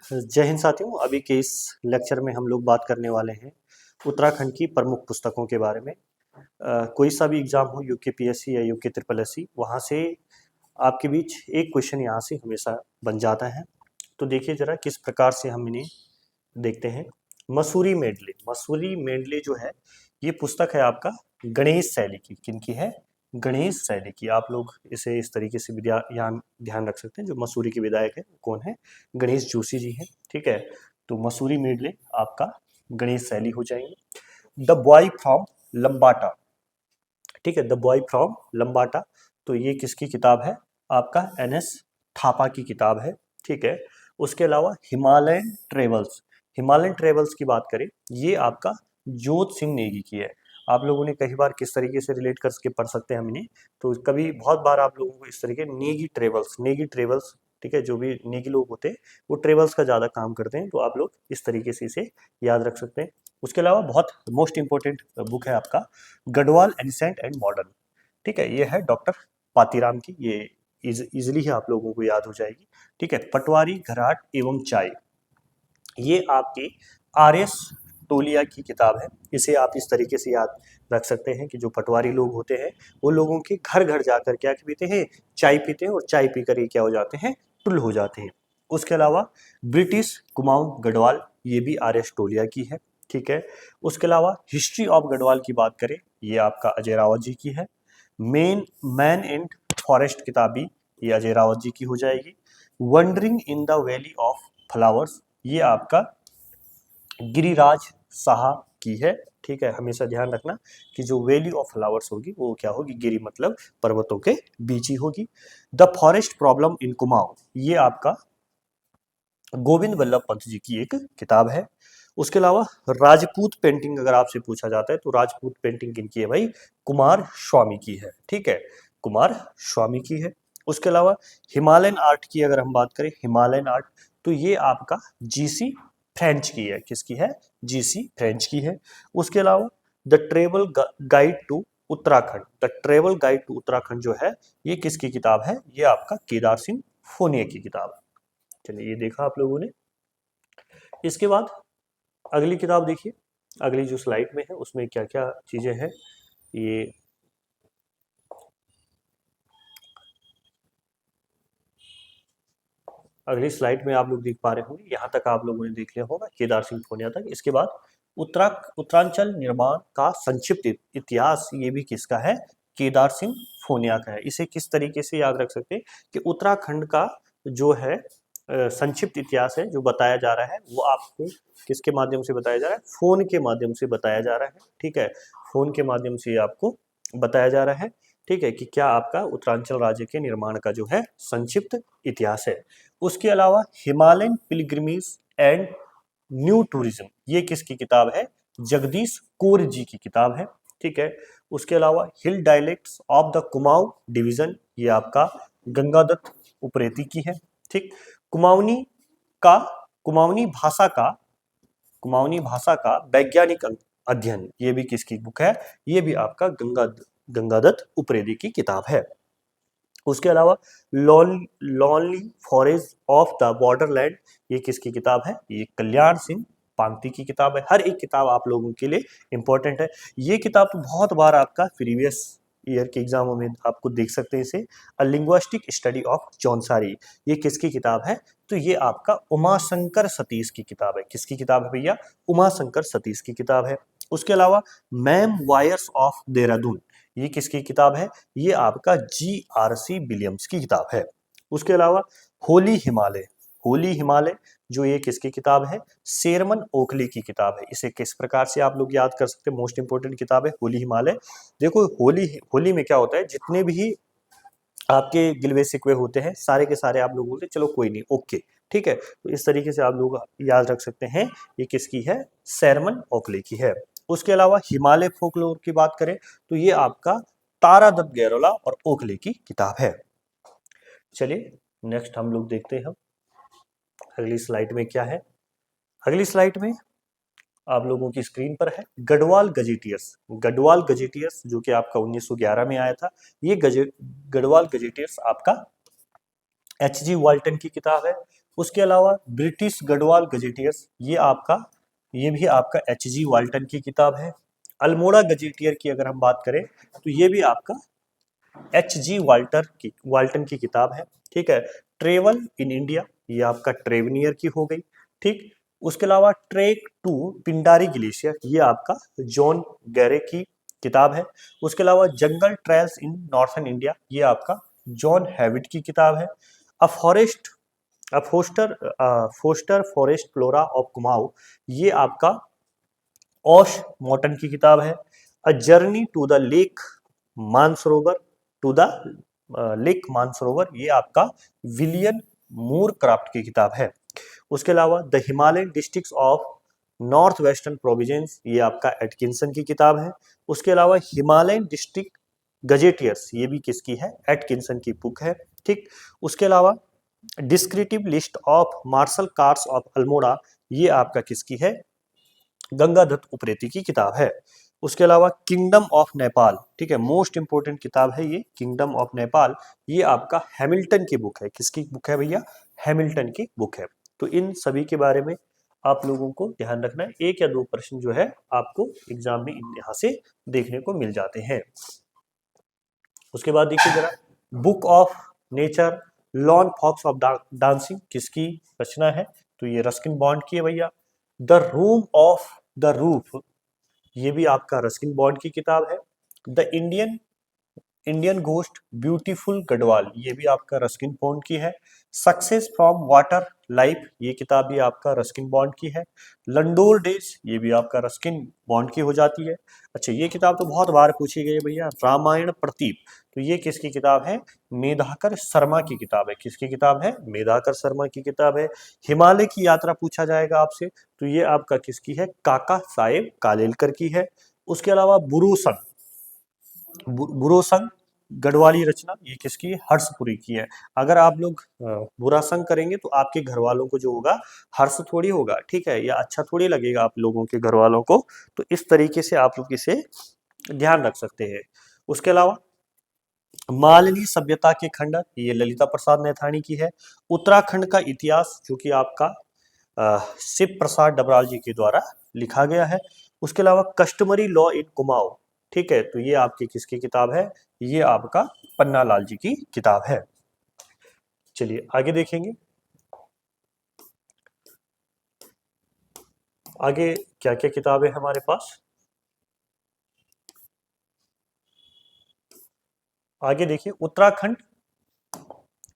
जय हिंद साथियों। अभी के इस लेक्चर में हम लोग बात करने वाले हैं उत्तराखंड की प्रमुख पुस्तकों के बारे में। कोई सा भी एग्जाम हो, यूके पीएससी या यूके ट्रिपल एससी, वहाँ से आपके बीच एक क्वेश्चन यहाँ से हमेशा बन जाता है। तो देखिए जरा किस प्रकार से हम इन्हें देखते हैं। मसूरी मेंडले जो है, ये पुस्तक है आपका गणेश शैली की। किनकी है? गणेश शैली की। आप लोग इसे इस तरीके से भी ध्यान रख सकते हैं। जो मसूरी के विधायक है कौन है? गणेश जोशी जी हैं। ठीक है, तो मसूरी मेडले आपका गणेश शैली हो जाएंगे। द बॉय फ्रॉम लंबाटा, ठीक है, द बॉय फ्रॉम लंबाटा, तो ये किसकी किताब है? आपका एनएस थापा की किताब है। ठीक है, उसके अलावा हिमालयन ट्रेवल्स की बात करें, ये आपका जोत सिंह नेगी की है। आप लोगों ने कई बार किस तरीके से रिलेट करके पढ़ सकते हैं हम इन्हें, तो कभी बहुत बार आप लोगों को इस तरीके नेगी ट्रेवल्स, ठीक है, जो भी नेगी लोग होते हैं वो ट्रेवल्स का ज़्यादा काम करते हैं, तो आप लोग इस तरीके से इसे याद रख सकते हैं। उसके अलावा बहुत मोस्ट इंपॉर्टेंट बुक है आपका गढ़वाल एंसेंट एंड मॉडर्न। ठीक है, ये है डॉक्टर पातीराम की, ये इजिली ही आप लोगों को याद हो जाएगी। ठीक है, पटवारी घराट एवं चाय, ये आपकी आर एस टोलिया की किताब है। इसे आप इस तरीके से याद रख सकते हैं कि जो पटवारी लोग होते हैं वो लोगों के घर घर जाकर क्या पीते हैं? चाय पीते हैं, और चाय पीकर ये क्या हो जाते हैं? टुल हो जाते हैं। उसके अलावा ब्रिटिश कुमाऊं गढ़वाल, ये भी आर एस टोलिया की है। ठीक है, उसके अलावा हिस्ट्री ऑफ गढ़वाल की बात करें, ये आपका अजय रावत जी की है। मैन एंड फॉरेस्ट किताब भी ये अजय रावत जी की हो जाएगी। Wondering in the valley of flowers, ये आपका गिरिराज साहा की है। ठीक है, हमेशा ध्यान रखना कि जो वैली ऑफ फ्लावर्स होगी वो क्या होगी? गिरी मतलब पर्वतों के बीच ही होगी। The forest problem in Kumaon, ये आपका गोविंद वल्लभ पंत जी की एक किताब है। उसके अलावा राजपूत पेंटिंग अगर आपसे पूछा जाता है तो राजपूत पेंटिंग किनकी है भाई? कुमार स्वामी की है। ठीक है, कुमार स्वामी की है। उसके अलावा हिमालयन आर्ट की अगर हम बात करें, हिमालयन आर्ट, तो ये आपका जीसी फ्रेंच की है। किसकी है? जीसी फ्रेंच की है। उसके अलावा the travel guide to Uttarakhand, the travel guide to Uttarakhand जो है, ये किसकी किताब है? ये आपका केदार सिंह फोनिया की किताब है। चलिए, ये देखा आप लोगों ने। इसके बाद अगली किताब देखिए, अगली जो स्लाइड में है उसमें क्या क्या चीजें हैं। ये अगली स्लाइड में आप लोग देख पा रहे होंगे, यहाँ तक आप लोगों ने देख लिया होगा केदार सिंह फोनिया तक। इसके बाद उत्तरांचल निर्माण का संक्षिप्त इतिहास, ये भी किसका है? केदार सिंह फोनिया का है। इसे किस तरीके से याद रख सकते हैं कि उत्तराखंड का जो है संक्षिप्त इतिहास है जो बताया जा रहा है, वो आपको किसके माध्यम से बताया जा रहा है? फोन के माध्यम से बताया जा रहा है। ठीक है, फोन के माध्यम से आपको बताया जा रहा है। ठीक है, कि क्या आपका उत्तरांचल राज्य के निर्माण का जो है संक्षिप्त इतिहास है। उसके अलावा Himalayan pilgrimage and new tourism, ये किसकी किताब है? जगदीश कौर जी की किताब है। ठीक है, उसके अलावा hill dialects of the Kumaon division, ये आपका गंगादत्त उप्रेती की है। ठीक, कुमाऊनी का कुमाऊनी भाषा का कुमाऊनी भाषा का वैज्ञानिक अध्ययन, ये भी किसकी बुक है? ये भी आपका गंगादत्त उप्रेती की किताब है। उसके अलावा lonely forest of the Borderland, ये किसकी किताब है? ये कल्याण सिंह पांगती की किताब है। हर एक किताब आप लोगों के लिए इंपॉर्टेंट है। ये किताब तो बहुत बार आपका प्रीवियस ईयर के एग्जामों में आपको देख सकते हैं इसे। अ लिंग्विस्टिक स्टडी ऑफ जौनसारी, ये किसकी किताब है? तो ये आपका उमाशंकर सतीश की किताब है। किसकी किताब है भैया? उमाशंकर सतीश की किताब है। उसके अलावा मैम वायर्स ऑफ देहरादून, ये किसकी किताब है? ये आपका GRC विलियम्स की किताब है। उसके अलावा होली हिमालय जो ये किसकी किताब है? शेरमन ओखली की किताब है। इसे किस प्रकार से आप लोग याद कर सकते हैं? मोस्ट इंपोर्टेंट किताब है होली हिमालय। देखो होली में क्या होता है, जितने भी आपके गिलवे शिकवे होते हैं सारे के सारे आप लोग बोलते हैं चलो कोई नहीं, ओके। ठीक है, तो इस तरीके से आप लोग याद रख सकते हैं ये किसकी है? शेरमन ओखले की है। उसके अलावा हिमालय फोकलोर की बात करें तो ये आपका तारा दत्त गैरोला और ओखले की किताब है। चलिए नेक्स्ट हम लोग देखते हैं अगली स्लाइड में क्या है। अगली स्लाइड में आप लोगों की स्क्रीन पर है गढ़वाल गजेटियर्स जो कि आपका 1911 में आया था। ये गढ़वाल गजेटियर्स आपका HG वाल्टन की किताब है। उसके अलावा ब्रिटिश गढ़वाल गजेटियर्स, ये भी आपका H.G. वाल्टन की किताब है। अल्मोड़ा गजेटियर की अगर हम बात करें तो ये भी आपका H.G. वाल्टन की किताब है। ठीक है। ट्रेवल इन इंडिया, ये आपका ट्रेवनियर की हो गई। ठीक। उसके अलावा ट्रेक टू पिंडारी ग्लेशियर, ये आपका जॉन गैरे की किताब है। उसके अलावा jungle trials in northern India, ये आपका जॉन हैविट की किताब है। A forest a foster foster forest flora of Kumaon, ये आपका ओश मॉर्टन की किताब है। A journey to the lake Mansarovar to the lake Mansarovar, ये आपका विलियम मूर क्राफ्ट की किताब है। उसके अलावा the Himalayan districts of north western province, ये आपका एटकिंसन की किताब है। उसके अलावा हिमालयन डिस्ट्रिक्ट गजेटियर्स, ये भी किसकी है? एटकिंसन की बुक है। ठीक। उसके अलावा descriptive list of marshal cards of Almora, ये आपका किसकी है? गंगादत्त उप्रेती की किताब है। उसके अलावा किंगडम ऑफ नेपाल, ठीक है, मोस्ट इंपोर्टेंट किताब है ये किंगडम ऑफ नेपाल, ये आपका हैमिल्टन की बुक है। किसकी बुक है भैया? हैमिल्टन की बुक है। तो इन सभी के बारे में आप लोगों को ध्यान रखना है। एक या दो प्रश्न जो है आपको एग्जाम में यहाँ से देखने को मिल जाते हैं। उसके बाद देखिए जरा, book of nature lawn fox of dancing किसकी रचना है? तो ये रस्किन बॉन्ड की है भैया। The room of the roof, ये भी आपका रस्किन बॉन्ड की किताब है। The Indian ghost beautiful Garhwal, ये भी आपका रस्किन बॉन्ड की है। सक्सेस फ्रॉम वाटर लाइफ, ये किताब भी आपका रस्किन बॉन्ड की है। लंडोर डेज, ये भी आपका रस्किन बॉन्ड की हो जाती है। अच्छा, ये किताब तो बहुत बार पूछी गई है भैया, रामायण प्रतीप, तो ये किसकी किताब है? मेधाकर शर्मा की किताब है। किसकी किताब है? मेधाकर शर्मा की किताब है। हिमालय की यात्रा पूछा जाएगा आपसे, तो ये आपका किसकी है? काका साहेब कालेलकर की है। उसके अलावा बुरोसंग गढ़वाली रचना, ये किसकी है? हर्षपुरी की है। अगर आप लोग बुरा संग करेंगे तो आपके घर वालों को जो होगा हर्ष थोड़ी होगा, ठीक है, या अच्छा थोड़ी लगेगा आप लोगों के घर वालों को। तो इस तरीके से आप लोग इसे ध्यान रख सकते हैं। उसके अलावा मालनी सभ्यता के खंडन, ये ललिता प्रसाद नैथानी की है। उत्तराखंड का इतिहास, जो कि आपका शिव प्रसाद डबराल जी के द्वारा लिखा गया है। उसके अलावा कस्टमरी लॉ इन कुमाऊं, ठीक है, तो ये आपकी किसकी किताब है? ये आपका पन्ना लाल जी की किताब है। चलिए आगे देखेंगे, आगे क्या क्या किताबें हमारे पास। आगे देखिए, उत्तराखंड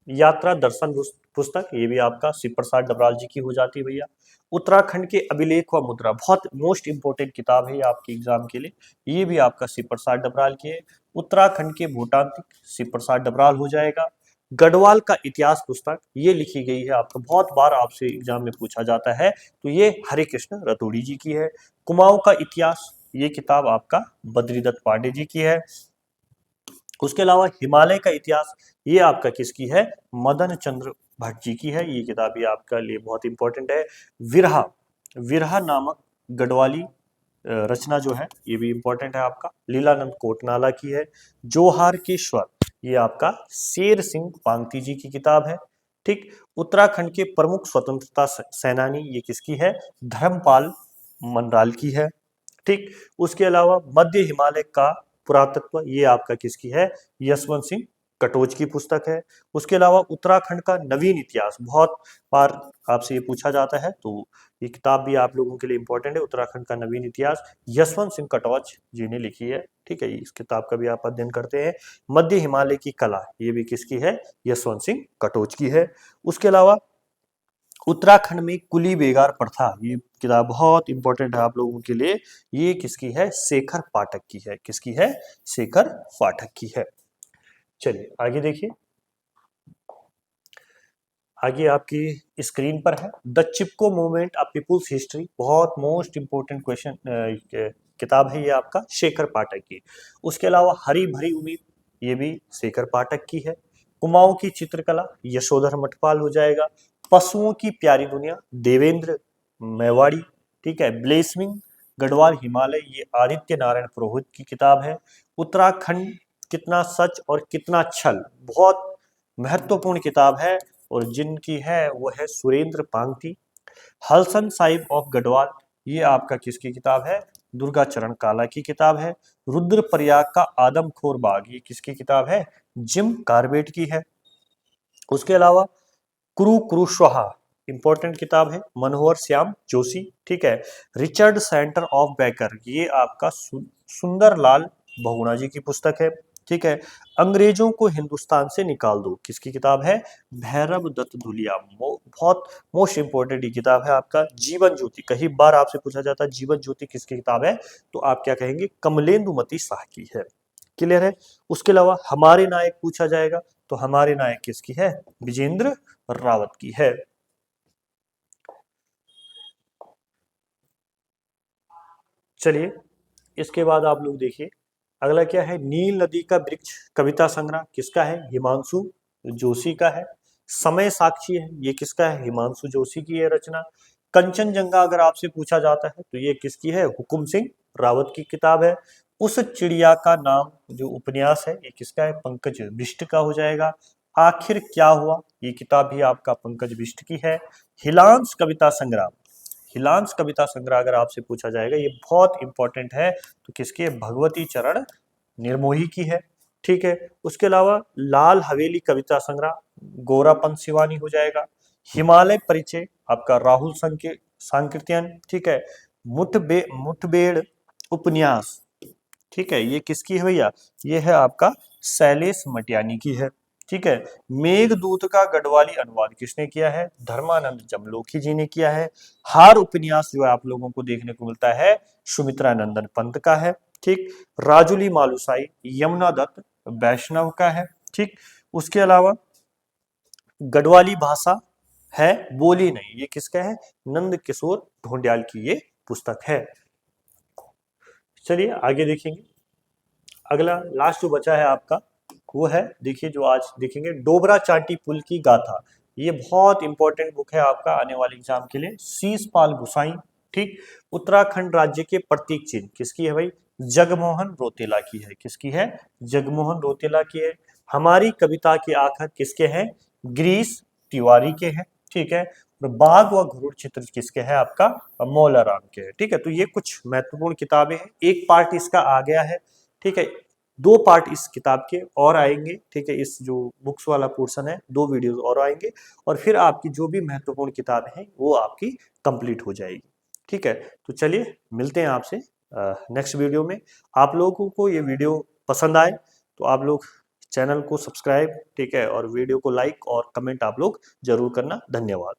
यात्रा दर्शन पुस्तक, ये भी आपका शिव प्रसाद डबराल जी की हो जाती है भैया। उत्तराखंड के अभिलेख व मुद्रा, बहुत मोस्ट इंपोर्टेंट किताब है ये आपके एग्जाम के लिए, ये भी आपका शिव प्रसाद डबराल की है। उत्तराखंड के भूटांत्रिक, शिव प्रसाद डबराल हो जाएगा। गढ़वाल का इतिहास पुस्तक, ये लिखी गई है, आपका बहुत बार आपसे एग्जाम में पूछा जाता है, तो ये हरे कृष्ण रतोड़ी जी की है। कुमाऊं का इतिहास, ये किताब आपका बद्रीदत्त पांडे जी की है। उसके अलावा हिमालय का इतिहास, ये आपका किसकी है? मदन चंद्र भट्ट जी की है। ये किताब भी आपका लिए बहुत इंपॉर्टेंट है। विरहा, विरहा नामक गढ़वाली रचना जो है, ये भी इंपॉर्टेंट है आपका, लीलानंद कोटनाला की है। जोहार के स्वर, ये आपका शेर सिंह पांगती जी की किताब है। ठीक। उत्तराखंड के प्रमुख स्वतंत्रता सेनानी, ये किसकी है? धर्मपाल मनराल की है। ठीक। उसके अलावा मध्य हिमालय का पुरातत्व, ये आपका किसकी है? यशवंत सिंह कटोच की पुस्तक है। उसके अलावा उत्तराखंड का नवीन इतिहास, बहुत बार आपसे ये पूछा जाता है, तो ये किताब भी आप लोगों के लिए इंपॉर्टेंट है। उत्तराखंड का नवीन इतिहास यशवंत सिंह कटोच जी ने लिखी है। ठीक है, इस किताब का भी आप अध्ययन करते हैं। मध्य हिमालय की कला, ये भी किसकी है? यशवंत सिंह कटोच की है। उसके अलावा उत्तराखंड में कुली बेगार प्रथा, ये किताब बहुत इंपॉर्टेंट है आप लोगों के लिए, ये किसकी है? शेखर पाठक की है। किसकी है? शेखर पाठक की है। चलिए आगे देखिए, आगे आपकी स्क्रीन पर है the Chipko movement, a people's history, बहुत मोस्ट इंपोर्टेंट क्वेश्चन किताब है ये आपका, शेखर पाठक की। उसके अलावा हरी भरी उम्मीद, ये भी शेखर पाठक की है। कुमाऊं की चित्रकला, यशोधर मठपाल हो जाएगा। पशुओं की प्यारी दुनिया, देवेंद्र मेवाड़ी। ठीक है। ब्लेसमिंग गढ़वाल हिमालय, ये आदित्य नारायण पुरोहित की किताब है। उत्तराखंड कितना सच और कितना छल, बहुत महत्वपूर्ण किताब है। और जिनकी है वो है सुरेंद्र पांगती। हलसन साहिब ऑफ गढ़वाल, ये आपका किसकी किताब है? दुर्गा चरण काला की किताब है। रुद्रप्रयाग का आदमखोर बाग, ये किसकी किताब है? जिम कार्बेट की है। उसके अलावा क्रू क्रूशवाहा, इंपॉर्टेंट किताब है, मनोहर श्याम जोशी। ठीक है। रिचर्ड सेंटर ऑफ बेकर, ये आपका सुंदर लाल बहुगुणा जी की पुस्तक है। ठीक है। अंग्रेजों को हिंदुस्तान से निकाल दो, किसकी किताब है? भैरव दत्त धुलिया। बहुत मोस्ट इंपोर्टेंट ये किताब है आपका। जीवन ज्योति, कई बार आपसे पूछा जाता है जीवन ज्योति किसकी किताब है, तो आप क्या कहेंगे? कमलेंदुमती शाह की है। क्लियर है। उसके अलावा हमारे नायक पूछा जाएगा, तो हमारे नायक किसकी है? विजेंद्र रावत की है। चलिए इसके बाद आप लोग देखिए अगला क्या है? नील नदी का वृक्ष कविता संग्रह किसका है? हिमांशु जोशी का है। समय साक्षी है, ये किसका है? हिमांशु जोशी की है रचना। कंचनजंगा अगर आपसे पूछा जाता है तो ये किसकी है? हुकुम सिंह रावत की किताब है। उस चिड़िया का नाम जो उपन्यास है ये किसका है? पंकज बिष्ट का हो जाएगा। आखिर क्या हुआ, ये किताब भी आपका पंकज बिष्ट की है। हिलांस कविता संग्राम, हिलांस कविता संग्रह अगर आपसे पूछा जाएगा, ये बहुत इंपॉर्टेंट है, तो किसकी है? भगवती चरण निर्मोही की है। ठीक है। उसके अलावा लाल हवेली कविता संग्रह गोरापन शिवानी हो जाएगा। हिमालय परिचय आपका राहुल सांकृत्यायन। ठीक है। मुठभेड़ उपन्यास, ठीक है, ये किसकी है भैया? ये है आपका शैलेश मटियानी की है। ठीक है। मेघदूत का गढ़वाली अनुवाद किसने किया है? धर्मानंद जमलोकी जी ने किया है। हार उपन्यास जो आप लोगों को देखने को मिलता है सुमित्रा नंदन पंत का है। ठीक। राजुली मालुसाई यमुना दत्त वैष्णव का है। ठीक। उसके अलावा गढ़वाली भाषा है बोली नहीं, ये किसका है? नंद किशोर ढोंडियाल की ये पुस्तक है। चलिए आगे देखेंगे। अगला लास्ट जो बचा है आपका वो है, देखिए जो आज देखेंगे, डोबरा चांटी पुल की गाथा। ये बहुत इंपॉर्टेंट बुक है आपका आने वाले एग्जाम के लिए। शीशपाल गुसाई। ठीक। उत्तराखंड राज्य के प्रतीक चिन्ह किसकी है भाई? जगमोहन रोतेला की है। किसकी है? जगमोहन रोतेला की है। हमारी कविता के आखर किसके हैं? गिरीश तिवारी के हैं। ठीक है। और बाघ व गरुड़ चित्र किसके हैं? आपका मौलाराम के हैं। ठीक है। तो ये कुछ महत्वपूर्ण किताबें हैं, एक पार्ट इसका आ गया है। ठीक है। दो पार्ट इस किताब के और आएंगे। ठीक है। इस जो बुक्स वाला पोर्शन है, दो वीडियोस और आएंगे, और फिर आपकी जो भी महत्वपूर्ण किताबें हैं वो आपकी कंप्लीट हो जाएगी। ठीक है। तो चलिए मिलते हैं आपसे नेक्स्ट वीडियो में। आप लोगों को ये वीडियो पसंद आए तो आप लोग चैनल को सब्सक्राइब, ठीक है, और वीडियो को लाइक और कमेंट आप लोग जरूर करना। धन्यवाद।